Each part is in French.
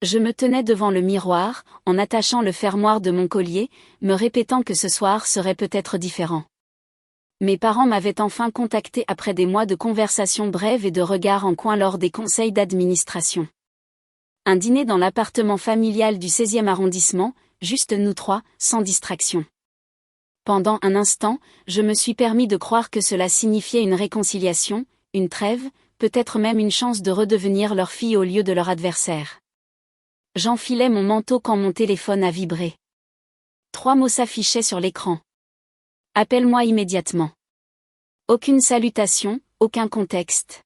Je me tenais devant le miroir, en attachant le fermoir de mon collier, me répétant que ce soir serait peut-être différent. Mes parents m'avaient enfin contacté après des mois de conversations brèves et de regards en coin lors des conseils d'administration. Un dîner dans l'appartement familial du 16e arrondissement, juste nous trois, sans distraction. Pendant un instant, je me suis permis de croire que cela signifiait une réconciliation, une trêve, peut-être même une chance de redevenir leur fille au lieu de leur adversaire. J'enfilais mon manteau quand mon téléphone a vibré. 3 mots s'affichaient sur l'écran. Appelle-moi immédiatement. Aucune salutation, aucun contexte.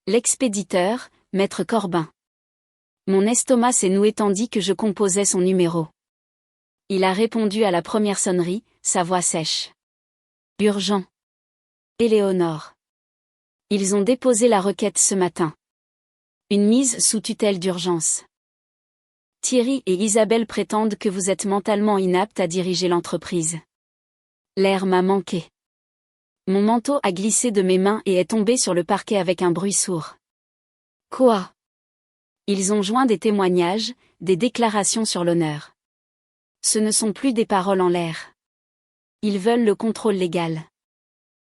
L'expéditeur, Maître Corbin. Mon estomac s'est noué tandis que je composais son numéro. Il a répondu à la première sonnerie, sa voix sèche. Urgent. Éléonore. Ils ont déposé la requête ce matin. Une mise sous tutelle d'urgence. Thierry et Isabelle prétendent que vous êtes mentalement inapte à diriger l'entreprise. L'air m'a manqué. Mon manteau a glissé de mes mains et est tombé sur le parquet avec un bruit sourd. Quoi? Ils ont joint des témoignages, des déclarations sur l'honneur. Ce ne sont plus des paroles en l'air. Ils veulent le contrôle légal.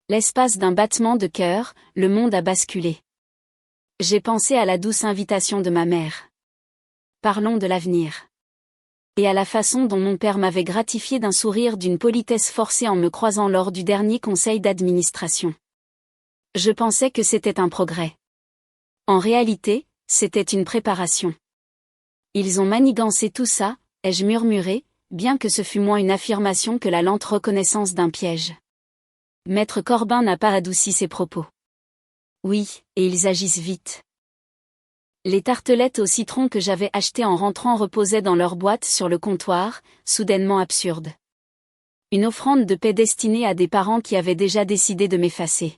L'espace d'un battement de cœur, le monde a basculé. J'ai pensé à la douce invitation de ma mère. Parlons de l'avenir. Et à la façon dont mon père m'avait gratifié d'un sourire d'une politesse forcée en me croisant lors du dernier conseil d'administration. Je pensais que c'était un progrès. En réalité, c'était une préparation. Ils ont manigancé tout ça, ai-je murmuré, bien que ce fût moins une affirmation que la lente reconnaissance d'un piège. Maître Corbin n'a pas adouci ses propos. Oui, et ils agissent vite. Les tartelettes au citron que j'avais achetées en rentrant reposaient dans leur boîte sur le comptoir, soudainement absurde. Une offrande de paix destinée à des parents qui avaient déjà décidé de m'effacer.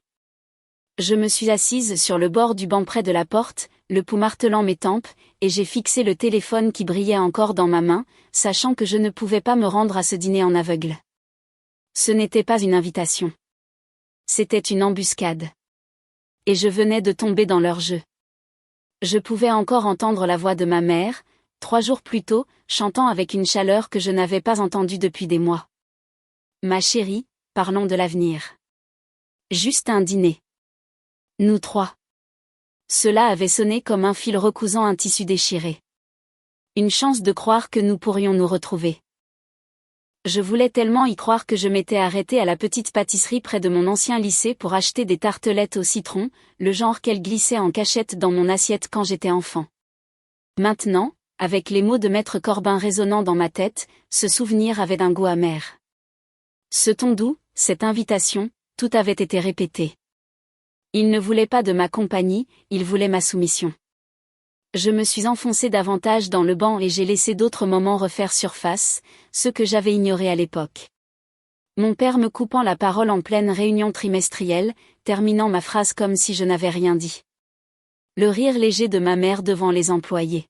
Je me suis assise sur le bord du banc près de la porte, le pouls martelant mes tempes, et j'ai fixé le téléphone qui brillait encore dans ma main, sachant que je ne pouvais pas me rendre à ce dîner en aveugle. Ce n'était pas une invitation. C'était une embuscade. Et je venais de tomber dans leur jeu. Je pouvais encore entendre la voix de ma mère, 3 jours plus tôt, chantant avec une chaleur que je n'avais pas entendue depuis des mois. Ma chérie, parlons de l'avenir. Juste un dîner. Nous 3. Cela avait sonné comme un fil recousant un tissu déchiré. Une chance de croire que nous pourrions nous retrouver. Je voulais tellement y croire que je m'étais arrêtée à la petite pâtisserie près de mon ancien lycée pour acheter des tartelettes au citron, le genre qu'elle glissait en cachette dans mon assiette quand j'étais enfant. Maintenant, avec les mots de Maître Corbin résonnant dans ma tête, ce souvenir avait un goût amer. Ce ton doux, cette invitation, tout avait été répété. Il ne voulait pas de ma compagnie, il voulait ma soumission. Je me suis enfoncée davantage dans le banc et j'ai laissé d'autres moments refaire surface, ceux que j'avais ignorés à l'époque. Mon père me coupant la parole en pleine réunion trimestrielle, terminant ma phrase comme si je n'avais rien dit. Le rire léger de ma mère devant les employés.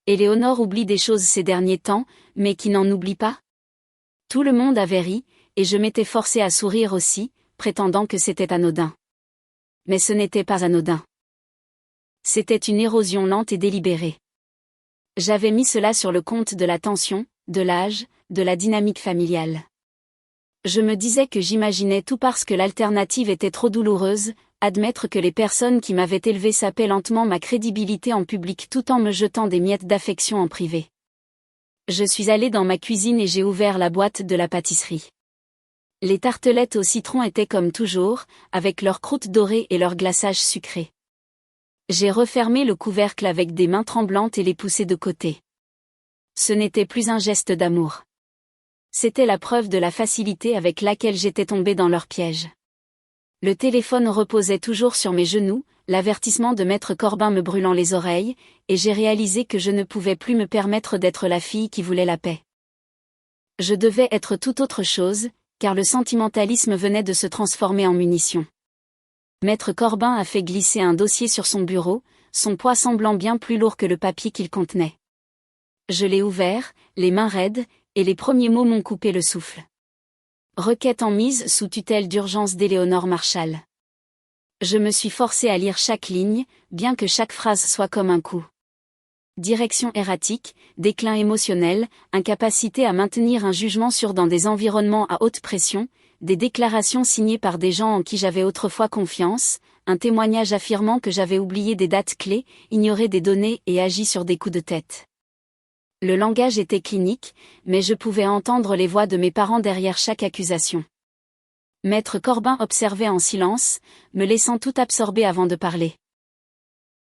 Éléonore oublie des choses ces derniers temps, mais qui n'en oublie pas? Tout le monde avait ri, et je m'étais forcée à sourire aussi, prétendant que c'était anodin. Mais ce n'était pas anodin. C'était une érosion lente et délibérée. J'avais mis cela sur le compte de la tension, de l'âge, de la dynamique familiale. Je me disais que j'imaginais tout parce que l'alternative était trop douloureuse, admettre que les personnes qui m'avaient élevé sapaient lentement ma crédibilité en public tout en me jetant des miettes d'affection en privé. Je suis allée dans ma cuisine et j'ai ouvert la boîte de la pâtisserie. Les tartelettes au citron étaient comme toujours, avec leur croûte dorée et leur glaçage sucré. J'ai refermé le couvercle avec des mains tremblantes et les poussé de côté. Ce n'était plus un geste d'amour. C'était la preuve de la facilité avec laquelle j'étais tombée dans leur piège. Le téléphone reposait toujours sur mes genoux, l'avertissement de Maître Corbin me brûlant les oreilles, et j'ai réalisé que je ne pouvais plus me permettre d'être la fille qui voulait la paix. Je devais être tout autre chose, car le sentimentalisme venait de se transformer en munition. Maître Corbin a fait glisser un dossier sur son bureau, son poids semblant bien plus lourd que le papier qu'il contenait. Je l'ai ouvert, les mains raides, et les premiers mots m'ont coupé le souffle. Requête en mise sous tutelle d'urgence d'Éléonore Marchal. Je me suis forcée à lire chaque ligne, bien que chaque phrase soit comme un coup. Direction erratique, déclin émotionnel, incapacité à maintenir un jugement sûr dans des environnements à haute pression, des déclarations signées par des gens en qui j'avais autrefois confiance, un témoignage affirmant que j'avais oublié des dates clés, ignoré des données et agi sur des coups de tête. Le langage était clinique, mais je pouvais entendre les voix de mes parents derrière chaque accusation. Maître Corbin observait en silence, me laissant tout absorber avant de parler.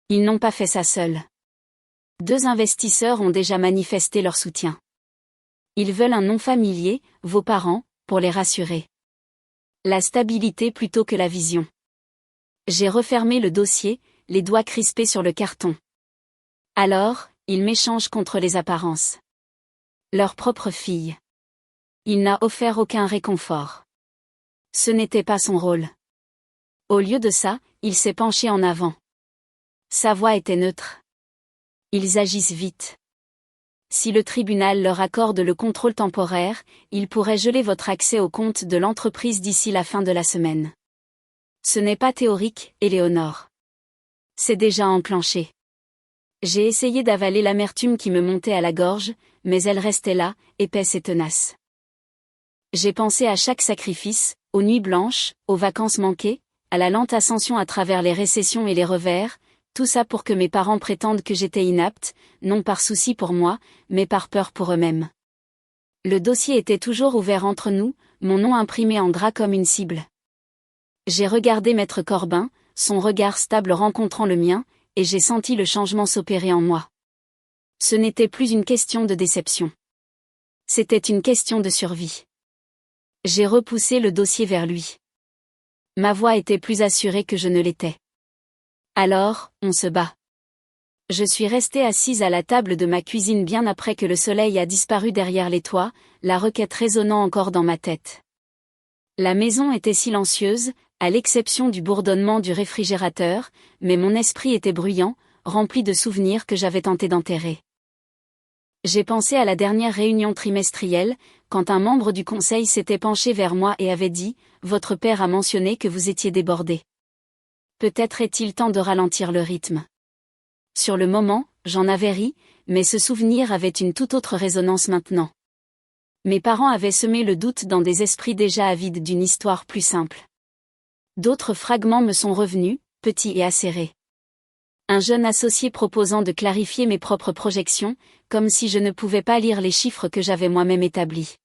Ils n'ont pas fait ça seuls. 2 investisseurs ont déjà manifesté leur soutien. Ils veulent un nom familier, vos parents, pour les rassurer. La stabilité plutôt que la vision. J'ai refermé le dossier, les doigts crispés sur le carton. Alors, ils m'échangent contre les apparences. Leur propre fille. Il n'a offert aucun réconfort. Ce n'était pas son rôle. Au lieu de ça, il s'est penché en avant. Sa voix était neutre. Ils agissent vite. Si le tribunal leur accorde le contrôle temporaire, ils pourraient geler votre accès au compte de l'entreprise d'ici la fin de la semaine. Ce n'est pas théorique, Éléonore. C'est déjà enclenché. J'ai essayé d'avaler l'amertume qui me montait à la gorge, mais elle restait là, épaisse et tenace. J'ai pensé à chaque sacrifice, aux nuits blanches, aux vacances manquées, à la lente ascension à travers les récessions et les revers, tout ça pour que mes parents prétendent que j'étais inapte, non par souci pour moi, mais par peur pour eux-mêmes. Le dossier était toujours ouvert entre nous, mon nom imprimé en gras comme une cible. J'ai regardé Maître Corbin, son regard stable rencontrant le mien, et j'ai senti le changement s'opérer en moi. Ce n'était plus une question de déception. C'était une question de survie. J'ai repoussé le dossier vers lui. Ma voix était plus assurée que je ne l'étais. Alors, on se bat. Je suis restée assise à la table de ma cuisine bien après que le soleil a disparu derrière les toits, la requête résonnant encore dans ma tête. La maison était silencieuse, à l'exception du bourdonnement du réfrigérateur, mais mon esprit était bruyant, rempli de souvenirs que j'avais tenté d'enterrer. J'ai pensé à la dernière réunion trimestrielle, quand un membre du conseil s'était penché vers moi et avait dit « Votre père a mentionné que vous étiez débordé. Peut-être est-il temps de ralentir le rythme. » Sur le moment, j'en avais ri, mais ce souvenir avait une toute autre résonance maintenant. Mes parents avaient semé le doute dans des esprits déjà avides d'une histoire plus simple. D'autres fragments me sont revenus, petits et acérés. Un jeune associé proposant de clarifier mes propres projections, comme si je ne pouvais pas lire les chiffres que j'avais moi-même établis.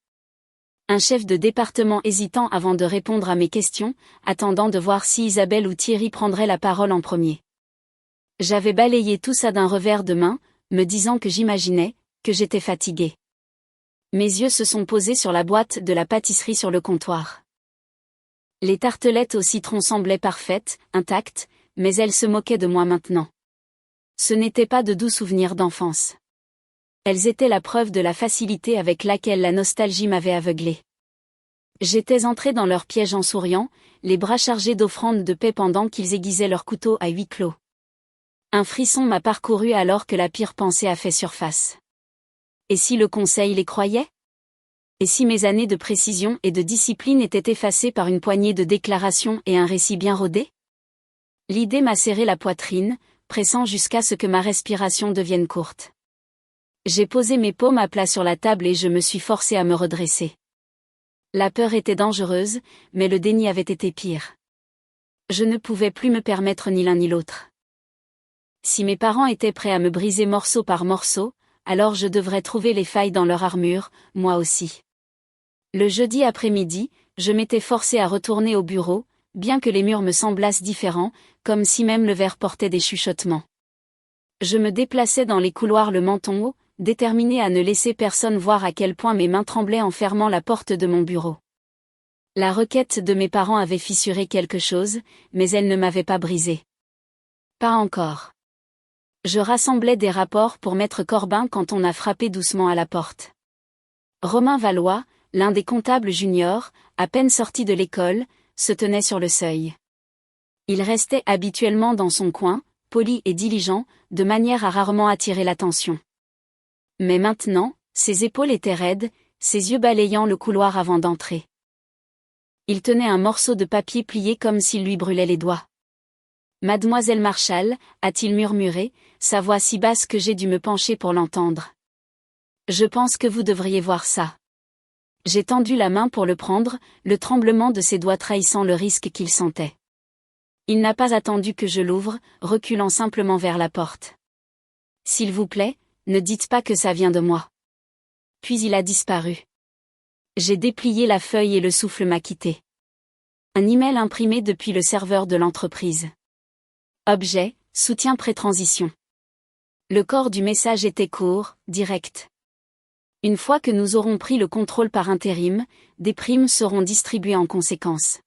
Un chef de département hésitant avant de répondre à mes questions, attendant de voir si Isabelle ou Thierry prendraient la parole en premier. J'avais balayé tout ça d'un revers de main, me disant que j'imaginais, que j'étais fatiguée. Mes yeux se sont posés sur la boîte de la pâtisserie sur le comptoir. Les tartelettes au citron semblaient parfaites, intactes, mais elles se moquaient de moi maintenant. Ce n'étaient pas de doux souvenirs d'enfance. Elles étaient la preuve de la facilité avec laquelle la nostalgie m'avait aveuglée. J'étais entrée dans leur piège en souriant, les bras chargés d'offrandes de paix pendant qu'ils aiguisaient leurs couteaux à huis clos. Un frisson m'a parcouru alors que la pire pensée a fait surface. Et si le conseil les croyait ? Et si mes années de précision et de discipline étaient effacées par une poignée de déclarations et un récit bien rodé ? L'idée m'a serré la poitrine, pressant jusqu'à ce que ma respiration devienne courte. J'ai posé mes paumes à plat sur la table et je me suis forcée à me redresser. La peur était dangereuse, mais le déni avait été pire. Je ne pouvais plus me permettre ni l'un ni l'autre. Si mes parents étaient prêts à me briser morceau par morceau, alors je devrais trouver les failles dans leur armure, moi aussi. Le jeudi après-midi, je m'étais forcée à retourner au bureau, bien que les murs me semblassent différents, comme si même le verre portait des chuchotements. Je me déplaçais dans les couloirs le menton haut, déterminée à ne laisser personne voir à quel point mes mains tremblaient en fermant la porte de mon bureau. La requête de mes parents avait fissuré quelque chose, mais elle ne m'avait pas brisé. Pas encore. Je rassemblais des rapports pour Maître Corbin quand on a frappé doucement à la porte. Romain Valois, l'un des comptables juniors, à peine sorti de l'école, se tenait sur le seuil. Il restait habituellement dans son coin, poli et diligent, de manière à rarement attirer l'attention. Mais maintenant, ses épaules étaient raides, ses yeux balayant le couloir avant d'entrer. Il tenait un morceau de papier plié comme s'il lui brûlait les doigts. Mademoiselle Marshall, a-t-il murmuré, sa voix si basse que j'ai dû me pencher pour l'entendre. Je pense que vous devriez voir ça. J'ai tendu la main pour le prendre, le tremblement de ses doigts trahissant le risque qu'il sentait. Il n'a pas attendu que je l'ouvre, reculant simplement vers la porte. S'il vous plaît, ne dites pas que ça vient de moi. Puis il a disparu. J'ai déplié la feuille et le souffle m'a quitté. Un email imprimé depuis le serveur de l'entreprise. Objet, soutien pré-transition. Le corps du message était court, direct. Une fois que nous aurons pris le contrôle par intérim, des primes seront distribuées en conséquence.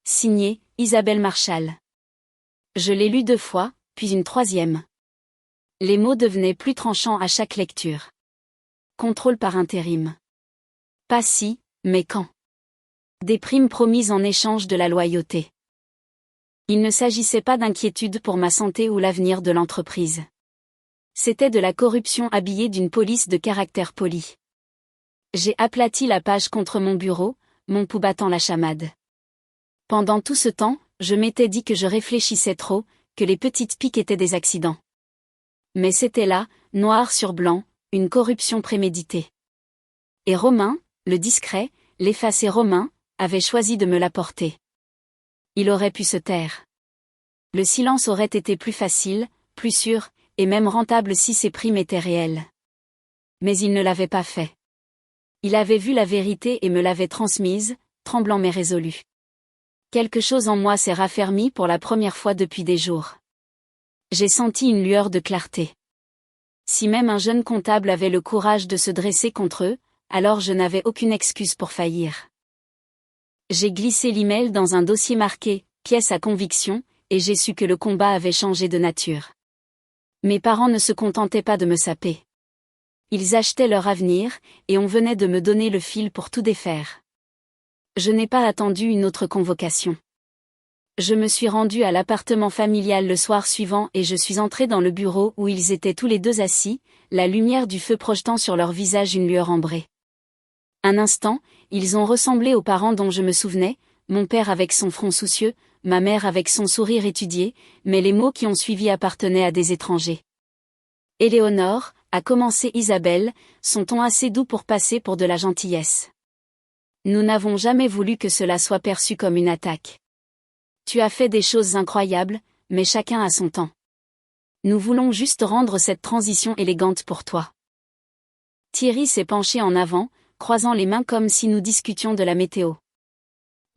Signé, Isabelle Marshall. Je l'ai lu 2 fois, puis une 3e. Les mots devenaient plus tranchants à chaque lecture. Contrôle par intérim. Pas si, mais quand. Des primes promises en échange de la loyauté. Il ne s'agissait pas d'inquiétude pour ma santé ou l'avenir de l'entreprise. C'était de la corruption habillée d'une police de caractère poli. J'ai aplati la page contre mon bureau, mon pouls battant la chamade. Pendant tout ce temps, je m'étais dit que je réfléchissais trop, que les petites piques étaient des accidents. Mais c'était là, noir sur blanc, une corruption préméditée. Et Romain, le discret, l'effacé Romain, avait choisi de me l'apporter. Il aurait pu se taire. Le silence aurait été plus facile, plus sûr, et même rentable si ces primes étaient réelles. Mais il ne l'avait pas fait. Il avait vu la vérité et me l'avait transmise, tremblant mais résolu. Quelque chose en moi s'est raffermi pour la première fois depuis des jours. J'ai senti une lueur de clarté. Si même un jeune comptable avait le courage de se dresser contre eux, alors je n'avais aucune excuse pour faillir. J'ai glissé l'email dans un dossier marqué « Pièce à conviction » et j'ai su que le combat avait changé de nature. Mes parents ne se contentaient pas de me saper. Ils achetaient leur avenir, et on venait de me donner le fil pour tout défaire. Je n'ai pas attendu une autre convocation. Je me suis rendue à l'appartement familial le soir suivant et je suis entrée dans le bureau où ils étaient tous les deux assis, la lumière du feu projetant sur leur visage une lueur ambrée. Un instant, ils ont ressemblé aux parents dont je me souvenais, mon père avec son front soucieux, ma mère avec son sourire étudié, mais les mots qui ont suivi appartenaient à des étrangers. Éléonore, a commencé Isabelle, son ton assez doux pour passer pour de la gentillesse. Nous n'avons jamais voulu que cela soit perçu comme une attaque. Tu as fait des choses incroyables, mais chacun a son temps. Nous voulons juste rendre cette transition élégante pour toi. Thierry s'est penché en avant, croisant les mains comme si nous discutions de la météo.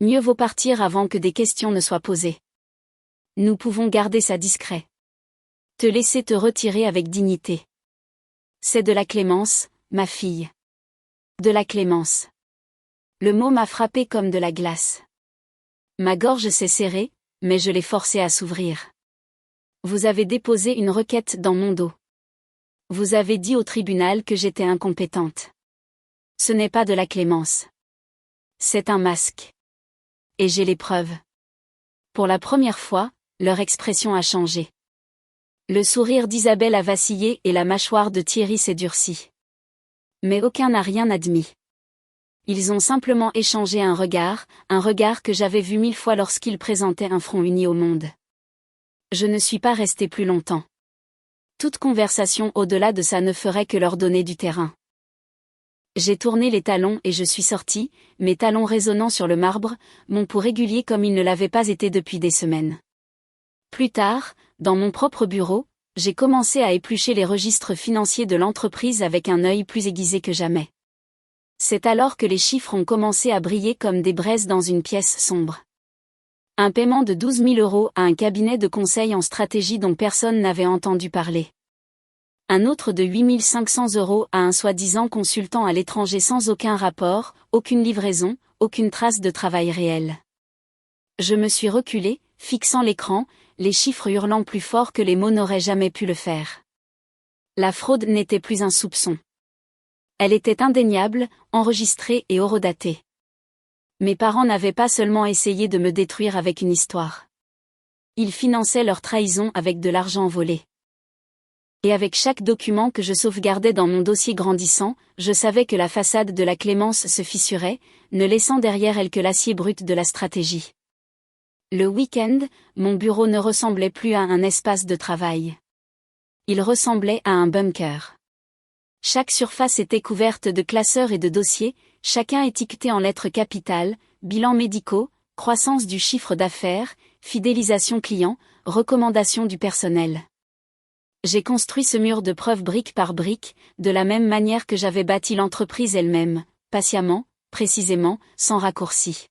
Mieux vaut partir avant que des questions ne soient posées. Nous pouvons garder ça discret. Te laisser te retirer avec dignité. C'est de la clémence, ma fille. De la clémence. Le mot m'a frappé comme de la glace. Ma gorge s'est serrée, mais je l'ai forcée à s'ouvrir. Vous avez déposé une requête dans mon dos. Vous avez dit au tribunal que j'étais incompétente. Ce n'est pas de la clémence. C'est un masque. Et j'ai les preuves. Pour la première fois, leur expression a changé. Le sourire d'Isabelle a vacillé et la mâchoire de Thierry s'est durcie. Mais aucun n'a rien admis. Ils ont simplement échangé un regard que j'avais vu 1000 fois lorsqu'ils présentaient un front uni au monde. Je ne suis pas restée plus longtemps. Toute conversation au-delà de ça ne ferait que leur donner du terrain. J'ai tourné les talons et je suis sortie, mes talons résonnant sur le marbre, mon pouls régulier comme il ne l'avait pas été depuis des semaines. Plus tard, dans mon propre bureau, j'ai commencé à éplucher les registres financiers de l'entreprise avec un œil plus aiguisé que jamais. C'est alors que les chiffres ont commencé à briller comme des braises dans une pièce sombre. Un paiement de 12 000 € à un cabinet de conseil en stratégie dont personne n'avait entendu parler. Un autre de 8 500 € à un soi-disant consultant à l'étranger sans aucun rapport, aucune livraison, aucune trace de travail réel. Je me suis reculée, fixant l'écran, les chiffres hurlant plus fort que les mots n'auraient jamais pu le faire. La fraude n'était plus un soupçon. Elle était indéniable, enregistrée et horodatée. Mes parents n'avaient pas seulement essayé de me détruire avec une histoire. Ils finançaient leur trahison avec de l'argent volé. Et avec chaque document que je sauvegardais dans mon dossier grandissant, je savais que la façade de la clémence se fissurait, ne laissant derrière elle que l'acier brut de la stratégie. Le week-end, mon bureau ne ressemblait plus à un espace de travail. Il ressemblait à un bunker. Chaque surface était couverte de classeurs et de dossiers, chacun étiqueté en lettres capitales, bilans médicaux, croissance du chiffre d'affaires, fidélisation client, recommandations du personnel. J'ai construit ce mur de preuves brique par brique, de la même manière que j'avais bâti l'entreprise elle-même, patiemment, précisément, sans raccourci.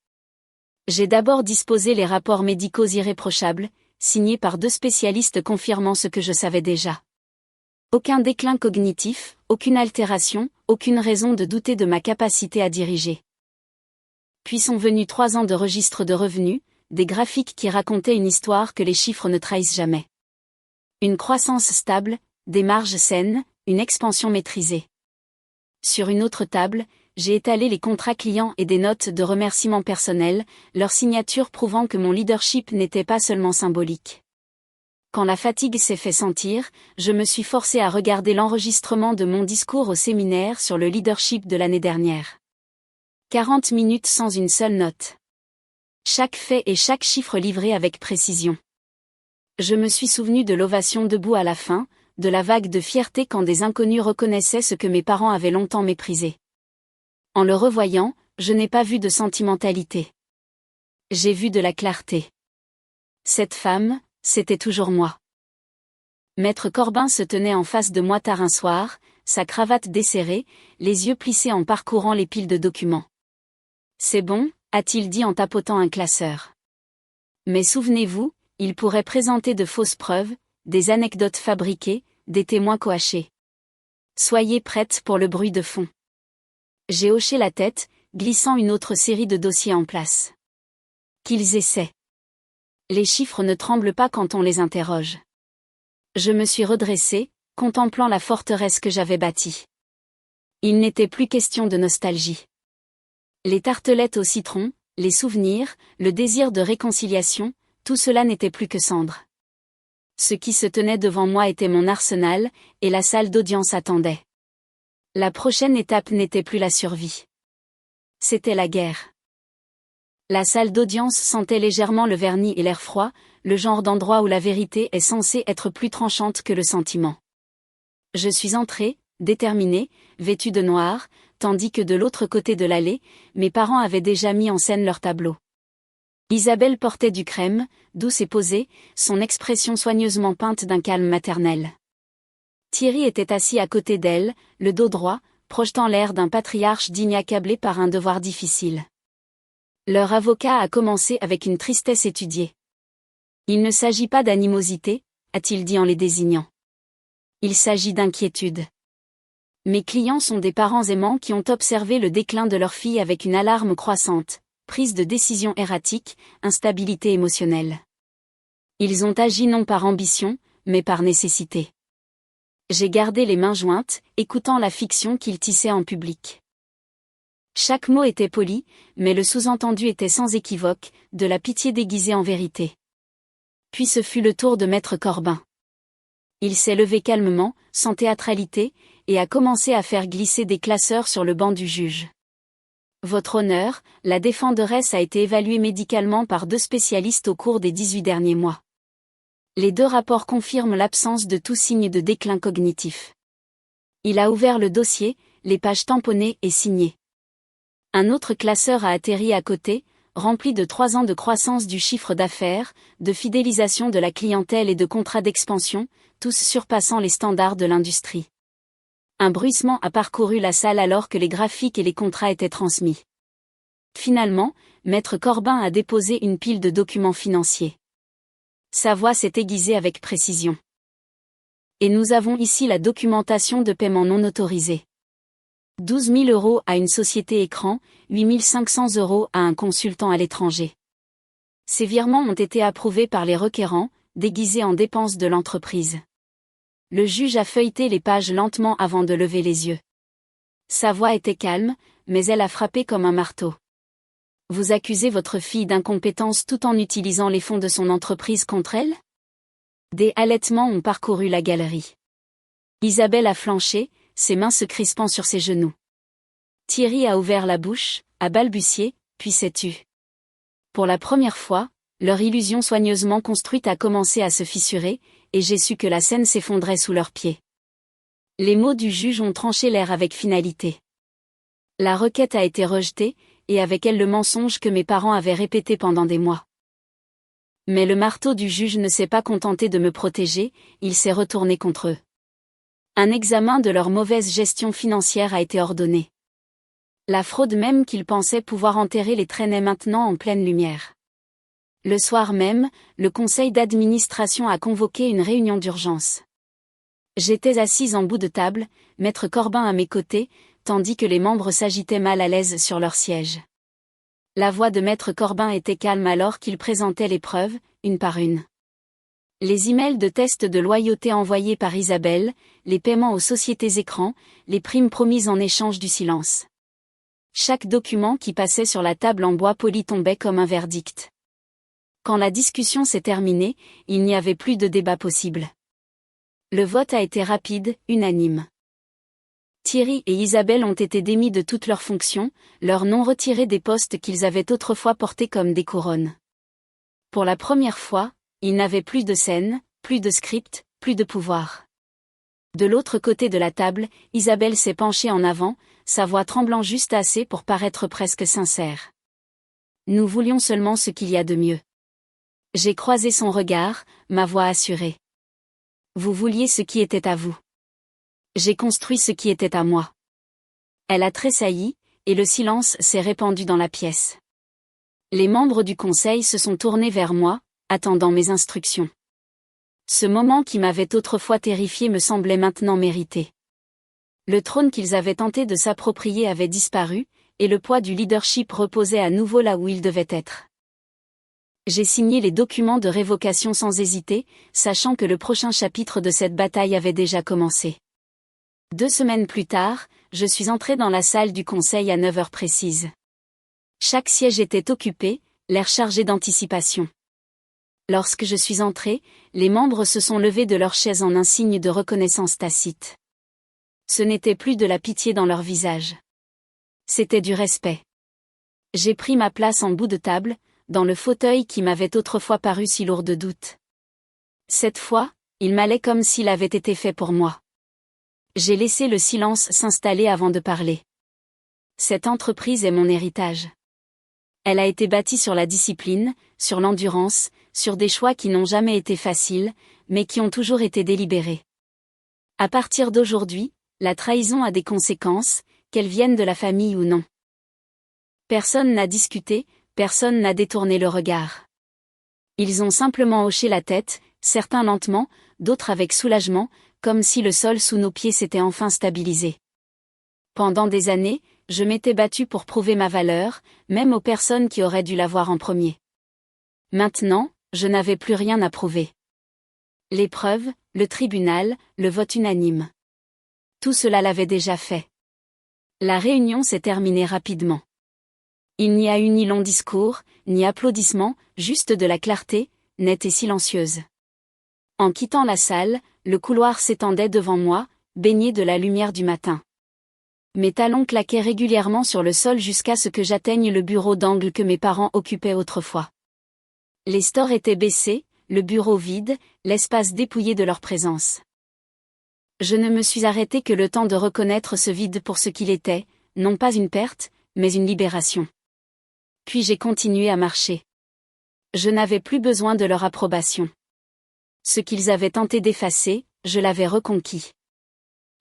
J'ai d'abord disposé les rapports médicaux irréprochables, signés par 2 spécialistes confirmant ce que je savais déjà. Aucun déclin cognitif, aucune altération, aucune raison de douter de ma capacité à diriger. Puis sont venus 3 ans de registre de revenus, des graphiques qui racontaient une histoire que les chiffres ne trahissent jamais. Une croissance stable, des marges saines, une expansion maîtrisée. Sur une autre table, j'ai étalé les contrats clients et des notes de remerciements personnels, leur signature prouvant que mon leadership n'était pas seulement symbolique. Quand la fatigue s'est fait sentir, je me suis forcé à regarder l'enregistrement de mon discours au séminaire sur le leadership de l'année dernière. 40 minutes sans une seule note. Chaque fait et chaque chiffre livré avec précision. Je me suis souvenu de l'ovation debout à la fin, de la vague de fierté quand des inconnus reconnaissaient ce que mes parents avaient longtemps méprisé. En le revoyant, je n'ai pas vu de sentimentalité. J'ai vu de la clarté. Cette femme, c'était toujours moi. Maître Corbin se tenait en face de moi tard un soir, sa cravate desserrée, les yeux plissés en parcourant les piles de documents. « C'est bon », a-t-il dit en tapotant un classeur. Mais souvenez-vous, il pourrait présenter de fausses preuves, des anecdotes fabriquées, des témoins coachés. Soyez prête pour le bruit de fond. J'ai hoché la tête, glissant une autre série de dossiers en place. Qu'ils essaient. Les chiffres ne tremblent pas quand on les interroge. Je me suis redressée, contemplant la forteresse que j'avais bâtie. Il n'était plus question de nostalgie. Les tartelettes au citron, les souvenirs, le désir de réconciliation, tout cela n'était plus que cendre. Ce qui se tenait devant moi était mon arsenal, et la salle d'audience attendait. La prochaine étape n'était plus la survie. C'était la guerre. La salle d'audience sentait légèrement le vernis et l'air froid, le genre d'endroit où la vérité est censée être plus tranchante que le sentiment. Je suis entrée, déterminée, vêtue de noir, tandis que de l'autre côté de l'allée, mes parents avaient déjà mis en scène leur tableau. Isabelle portait du crème, douce et posée, son expression soigneusement peinte d'un calme maternel. Thierry était assis à côté d'elle, le dos droit, projetant l'air d'un patriarche digne accablé par un devoir difficile. Leur avocat a commencé avec une tristesse étudiée. « Il ne s'agit pas d'animosité », a-t-il dit en les désignant. « Il s'agit d'inquiétude. Mes clients sont des parents aimants qui ont observé le déclin de leur fille avec une alarme croissante, prise de décisions erratiques, instabilité émotionnelle. Ils ont agi non par ambition, mais par nécessité. J'ai gardé les mains jointes, écoutant la fiction qu'ils tissaient en public. Chaque mot était poli, mais le sous-entendu était sans équivoque, de la pitié déguisée en vérité. Puis ce fut le tour de Maître Corbin. Il s'est levé calmement, sans théâtralité, et a commencé à faire glisser des classeurs sur le banc du juge. Votre honneur, la défenderesse a été évaluée médicalement par 2 spécialistes au cours des 18 derniers mois. Les 2 rapports confirment l'absence de tout signe de déclin cognitif. Il a ouvert le dossier, les pages tamponnées et signées. Un autre classeur a atterri à côté, rempli de 3 ans de croissance du chiffre d'affaires, de fidélisation de la clientèle et de contrats d'expansion, tous surpassant les standards de l'industrie. Un bruissement a parcouru la salle alors que les graphiques et les contrats étaient transmis. Finalement, Maître Corbin a déposé une pile de documents financiers. Sa voix s'est aiguisée avec précision. Et nous avons ici la documentation de paiement non autorisé. 12 000 € à une société écran, 8 500 € à un consultant à l'étranger. Ces virements ont été approuvés par les requérants, déguisés en dépenses de l'entreprise. Le juge a feuilleté les pages lentement avant de lever les yeux. Sa voix était calme, mais elle a frappé comme un marteau. Vous accusez votre fille d'incompétence tout en utilisant les fonds de son entreprise contre elle ? Des halètements ont parcouru la galerie. Isabelle a flanché, ses mains se crispant sur ses genoux. Thierry a ouvert la bouche, a balbutié, puis s'est tu. Pour la première fois, leur illusion soigneusement construite a commencé à se fissurer, et j'ai su que la scène s'effondrait sous leurs pieds. Les mots du juge ont tranché l'air avec finalité. La requête a été rejetée, et avec elle le mensonge que mes parents avaient répété pendant des mois. Mais le marteau du juge ne s'est pas contenté de me protéger, il s'est retourné contre eux. Un examen de leur mauvaise gestion financière a été ordonné. La fraude même qu'ils pensaient pouvoir enterrer les traînait maintenant en pleine lumière. Le soir même, le conseil d'administration a convoqué une réunion d'urgence. J'étais assise en bout de table, maître Corbin à mes côtés, tandis que les membres s'agitaient mal à l'aise sur leur siège. La voix de maître Corbin était calme alors qu'il présentait les preuves, une par une. Les emails de test de loyauté envoyés par Isabelle, les paiements aux sociétés écrans, les primes promises en échange du silence. Chaque document qui passait sur la table en bois poli tombait comme un verdict. Quand la discussion s'est terminée, il n'y avait plus de débat possible. Le vote a été rapide, unanime. Thierry et Isabelle ont été démis de toutes leurs fonctions, leurs noms retirés des postes qu'ils avaient autrefois portés comme des couronnes. Pour la première fois, ils n'avaient plus de scène, plus de script, plus de pouvoir. De l'autre côté de la table, Isabelle s'est penchée en avant, sa voix tremblant juste assez pour paraître presque sincère. Nous voulions seulement ce qu'il y a de mieux. J'ai croisé son regard, ma voix assurée. Vous vouliez ce qui était à vous. J'ai construit ce qui était à moi. Elle a tressailli, et le silence s'est répandu dans la pièce. Les membres du conseil se sont tournés vers moi, attendant mes instructions. Ce moment qui m'avait autrefois terrifié me semblait maintenant mérité. Le trône qu'ils avaient tenté de s'approprier avait disparu, et le poids du leadership reposait à nouveau là où il devait être. J'ai signé les documents de révocation sans hésiter, sachant que le prochain chapitre de cette bataille avait déjà commencé. 2 semaines plus tard, je suis entré dans la salle du conseil à 9 heures précises. Chaque siège était occupé, l'air chargé d'anticipation. Lorsque je suis entré, les membres se sont levés de leur chaise en un signe de reconnaissance tacite. Ce n'était plus de la pitié dans leur visage. C'était du respect. J'ai pris ma place en bout de table, dans le fauteuil qui m'avait autrefois paru si lourd de doute. Cette fois, il m'allait comme s'il avait été fait pour moi. J'ai laissé le silence s'installer avant de parler. Cette entreprise est mon héritage. Elle a été bâtie sur la discipline, sur l'endurance, sur des choix qui n'ont jamais été faciles, mais qui ont toujours été délibérés. À partir d'aujourd'hui, la trahison a des conséquences, qu'elles viennent de la famille ou non. Personne n'a discuté, personne n'a détourné le regard. Ils ont simplement hoché la tête, certains lentement, d'autres avec soulagement, comme si le sol sous nos pieds s'était enfin stabilisé. Pendant des années, je m'étais battu pour prouver ma valeur, même aux personnes qui auraient dû l'avoir en premier. Maintenant, je n'avais plus rien à prouver. L'épreuve, le tribunal, le vote unanime. Tout cela l'avait déjà fait. La réunion s'est terminée rapidement. Il n'y a eu ni long discours, ni applaudissements, juste de la clarté, nette et silencieuse. En quittant la salle, le couloir s'étendait devant moi, baigné de la lumière du matin. Mes talons claquaient régulièrement sur le sol jusqu'à ce que j'atteigne le bureau d'angle que mes parents occupaient autrefois. Les stores étaient baissés, le bureau vide, l'espace dépouillé de leur présence. Je ne me suis arrêté que le temps de reconnaître ce vide pour ce qu'il était, non pas une perte, mais une libération. Puis j'ai continué à marcher. Je n'avais plus besoin de leur approbation. Ce qu'ils avaient tenté d'effacer, je l'avais reconquis.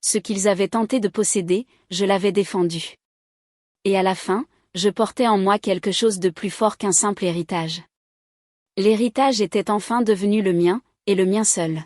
Ce qu'ils avaient tenté de posséder, je l'avais défendu. Et à la fin, je portais en moi quelque chose de plus fort qu'un simple héritage. L'héritage était enfin devenu le mien, et le mien seul.